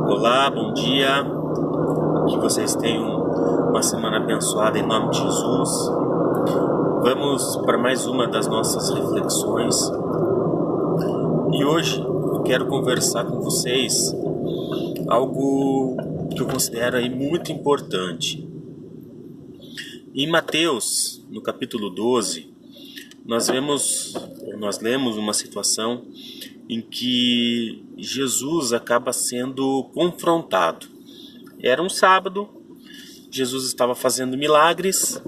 Olá, bom dia. Que vocês tenham uma semana abençoada em nome de Jesus. Vamos para mais uma das nossas reflexões. E hoje eu quero conversar com vocês algo que eu considero aí muito importante. Em Mateus, no capítulo 12, nós lemos uma situação em que Jesus acaba sendo confrontado. Era um sábado, Jesus estava fazendo milagres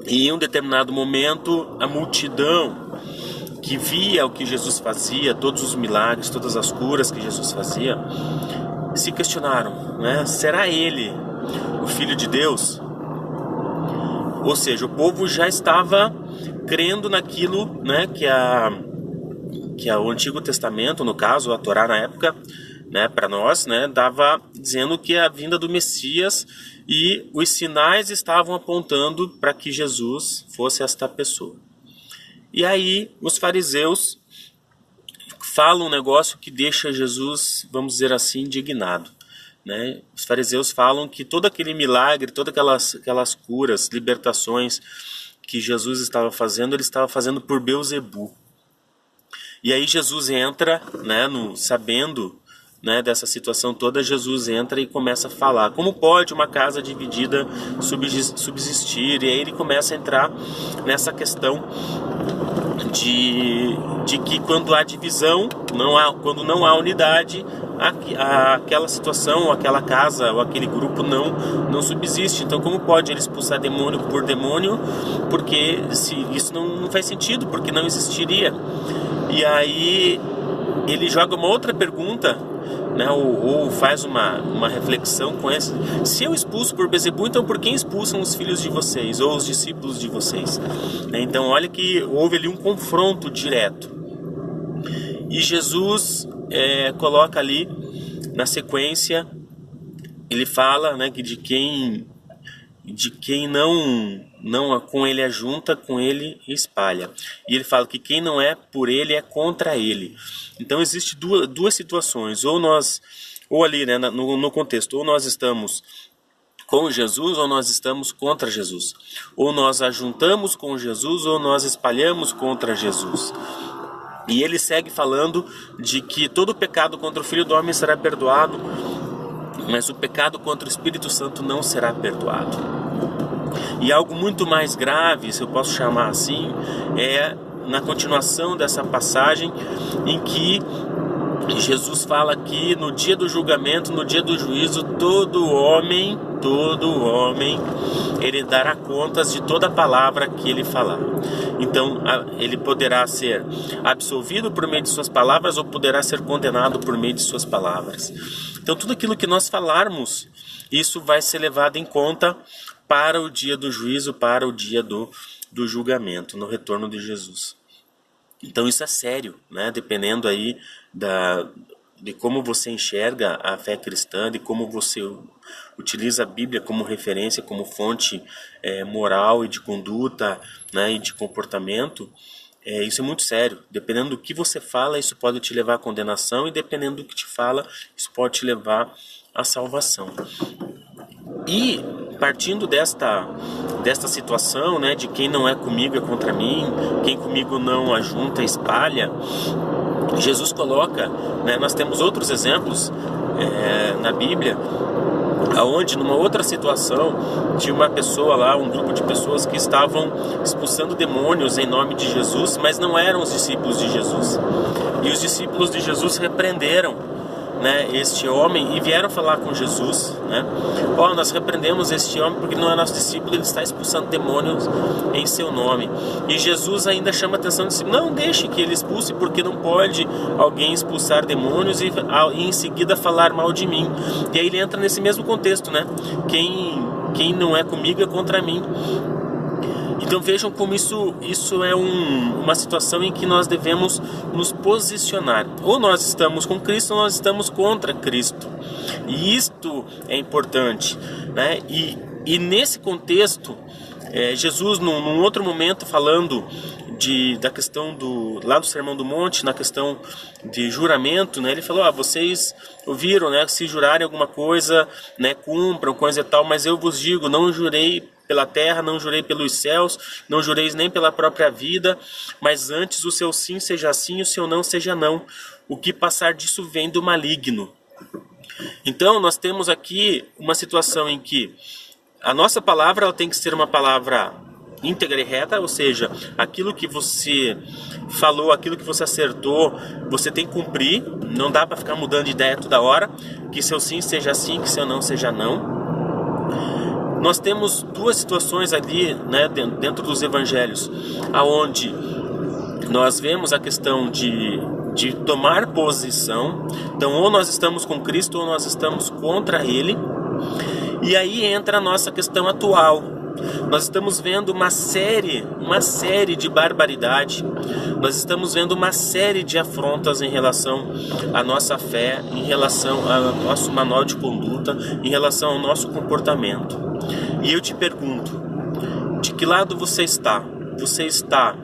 e em um determinado momento a multidão que via o que Jesus fazia, todos os milagres, todas as curas que Jesus fazia, se questionaram, né? Será ele o Filho de Deus? Ou seja, o povo já estava crendo naquilo, né, que o Antigo Testamento, no caso, a Torá na época, né, para nós, né, dava dizendo que a vinda do Messias e os sinais estavam apontando para que Jesus fosse esta pessoa. E aí os fariseus falam um negócio que deixa Jesus, vamos dizer assim, indignado. Né? Os fariseus falam que todo aquele milagre, todas aquelas curas, libertações que Jesus estava fazendo, ele estava fazendo por Beelzebu. E aí Jesus entra, né, sabendo, né, dessa situação toda, Jesus entra e começa a falar. Como pode uma casa dividida subsistir? E aí ele começa a entrar nessa questão de que quando há divisão, quando não há unidade, aquela situação, aquela casa ou aquele grupo não subsiste. Então como pode ele expulsar demônio por demônio? Porque isso não faz sentido, porque não existiria. E aí ele joga uma outra pergunta, né, ou faz uma reflexão com essa. Se eu expulso por Beelzebu, então por quem expulsam os filhos de vocês ou os discípulos de vocês? Então olha que houve ali um confronto direto. E Jesus coloca ali na sequência, ele fala, né, que de quem não com ele ajunta, com ele espalha. E ele fala que quem não é por ele é contra ele. Então existe duas situações, ou ali, né, no contexto, ou nós estamos com Jesus ou nós estamos contra Jesus. Ou nós ajuntamos com Jesus ou nós espalhamos contra Jesus. E ele segue falando de que todo pecado contra o Filho do Homem será perdoado, mas o pecado contra o Espírito Santo não será perdoado. E algo muito mais grave, se eu posso chamar assim, é na continuação dessa passagem em que Jesus fala que no dia do julgamento, no dia do juízo, todo homem, ele dará contas de toda palavra que ele falar. Então, ele poderá ser absolvido por meio de suas palavras ou poderá ser condenado por meio de suas palavras. Então, tudo aquilo que nós falarmos, isso vai ser levado em conta para o dia do juízo, para o dia do julgamento, no retorno de Jesus. Então isso é sério, né? Dependendo aí de como você enxerga a fé cristã, de como você utiliza a Bíblia como referência, como fonte moral e de conduta, né, e de comportamento, isso é muito sério. Dependendo do que você fala, isso pode te levar à condenação, e dependendo do que te fala, isso pode te levar à salvação. E partindo desta situação, né, de quem não é comigo é contra mim, quem comigo não ajunta espalha, Jesus coloca, né, nós temos outros exemplos na Bíblia, aonde numa outra situação tinha uma pessoa lá, um grupo de pessoas que estavam expulsando demônios em nome de Jesus, mas não eram os discípulos de Jesus. E os discípulos de Jesus repreenderam, né, este homem e vieram falar com Jesus, né? Nós repreendemos este homem porque não é nosso discípulo, ele está expulsando demônios em seu nome. E Jesus ainda chama a atenção de si: não deixe que ele expulse, porque não pode alguém expulsar demônios e em seguida falar mal de mim. E aí ele entra nesse mesmo contexto, né? Quem não é comigo é contra mim. Então vejam como isso é uma situação em que nós devemos nos posicionar. Ou nós estamos com Cristo ou nós estamos contra Cristo. E isto é importante, né? E nesse contexto, Jesus, num outro momento, falando da questão lá do Sermão do Monte, na questão de juramento, né? Ele falou, vocês ouviram, né? Se jurarem alguma coisa, né? Cumpram, coisa e tal, mas eu vos digo, não jurei pela terra, não jurei pelos céus, não jureis nem pela própria vida, mas antes o seu sim seja sim, o seu não seja não. O que passar disso vem do maligno. Então, nós temos aqui uma situação em que a nossa palavra ela tem que ser uma palavra íntegra e reta, ou seja, aquilo que você falou, aquilo que você acertou, você tem que cumprir, não dá para ficar mudando de ideia toda hora, que seu sim seja sim, que seu não seja não. Nós temos duas situações ali, né, dentro dos evangelhos, aonde nós vemos a questão de tomar posição. Então, ou nós estamos com Cristo ou nós estamos contra Ele. E aí entra a nossa questão atual. Nós estamos vendo uma série de barbaridade. Nós estamos vendo uma série de afrontas em relação à nossa fé, em relação ao nosso manual de conduta, em relação ao nosso comportamento. E eu te pergunto, de que lado você está? Você está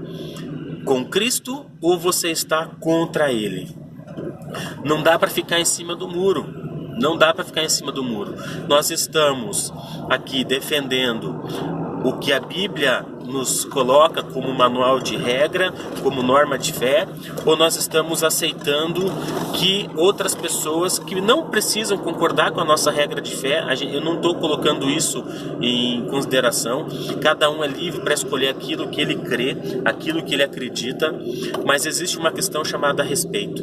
com Cristo ou você está contra Ele? Não dá para ficar em cima do muro. Não dá para ficar em cima do muro. Nós estamos aqui defendendo o que a Bíblia nos coloca como manual de regra, como norma de fé, ou nós estamos aceitando que outras pessoas que não precisam concordar com a nossa regra de fé, eu não estou colocando isso em consideração, cada um é livre para escolher aquilo que ele crê, aquilo que ele acredita, mas existe uma questão chamada respeito.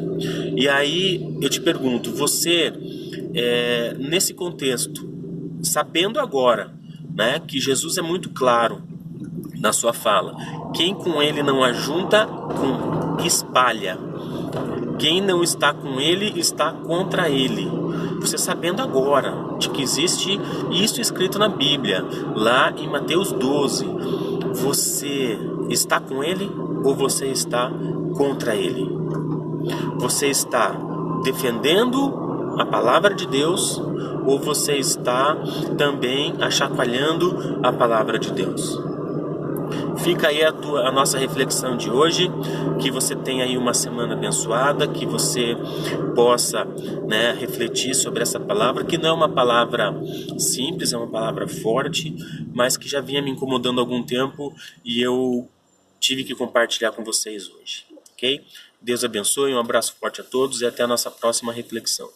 E aí eu te pergunto, você, nesse contexto, sabendo agora, né, que Jesus é muito claro na sua fala, quem com ele não ajunta, espalha. Quem não está com ele, está contra ele. Você sabendo agora de que existe isso escrito na Bíblia, lá em Mateus 12, você está com ele ou você está contra ele? Você está defendendo a palavra de Deus ou você está também achacoalhando a palavra de Deus? Fica aí a nossa reflexão de hoje, que você tenha aí uma semana abençoada, que você possa, né, refletir sobre essa palavra, que não é uma palavra simples, é uma palavra forte, mas que já vinha me incomodando há algum tempo e eu tive que compartilhar com vocês hoje, ok? Deus abençoe, um abraço forte a todos e até a nossa próxima reflexão.